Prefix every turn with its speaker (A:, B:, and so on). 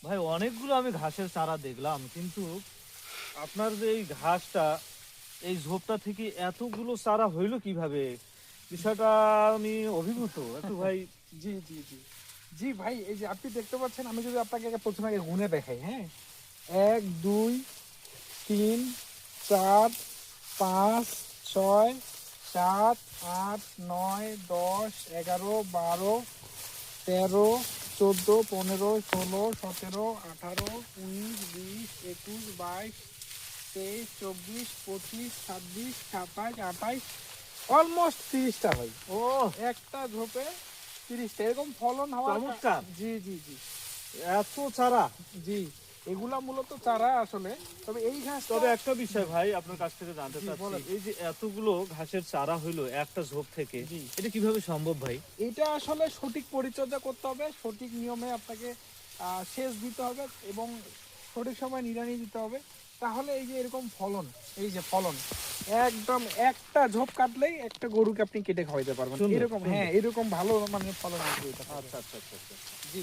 A: ভাই অনেকগুলো আমি ঘাসের চারা দেখলাম, কিন্তু আপনার যে এই ঘাসটা, এই ঝোপটা থেকে এতগুলো চারা হইলো কিভাবে? বিষয়টা আমি অভিভূত একটু ভাই।
B: জি জি জি জি ভাই, এই যে আপনি দেখতে পাচ্ছেন, আমি যদি আপনাকে প্রথমে আগে গুনে দেখাই, হ্যাঁ, 1, 2, 3, 4, 5, 6, 7, 8, 9, 10, 11, 12, 13, 14, 15, 16, 17, 18, 19, 20, 21, 22, 23, 24, 25, 26, 27, 28, অলমোস্ট 30টা ভাই।
A: ও,
B: একটা ঝোপে 30টা, এরকম ফলন হওয়ার
A: চমৎকার!
B: জি জি জি
A: এত চারা!
B: জি, এগুলা মূলত চারা আসলে। তবে এই ঘাসটা,
A: তবে একটা বিষয় ভাই আপনার কাছ থেকে জানতে
B: জি
A: চাচ্ছি,
B: বলেন।
A: এই যে এতগুলো ঘাসের চারা হইলো একটা ঝোপ থেকে,
B: জি,
A: এটা কিভাবে সম্ভব ভাই?
B: এটা আসলে সঠিক পরিচর্যা করতে হবে, সঠিক নিয়মে আপনাকে সেচ দিতে হবে এবং সঠিক সময় নিড়ানি দিতে হবে। তাহলে এই যে এরকম ফলন, এই যে ফলন, একদম একটা ঝোপ কাটলেই একটা গরুকে আপনি কেটে খাওয়াইতে পারবেন।
A: সুন্দর
B: এরকম, হ্যাঁ,
A: সুন্দর।
B: এরকম ভালো মানে ফলন আসবে এটা থেকে।
A: আচ্ছা আচ্ছা আচ্ছা আচ্ছা।
B: জি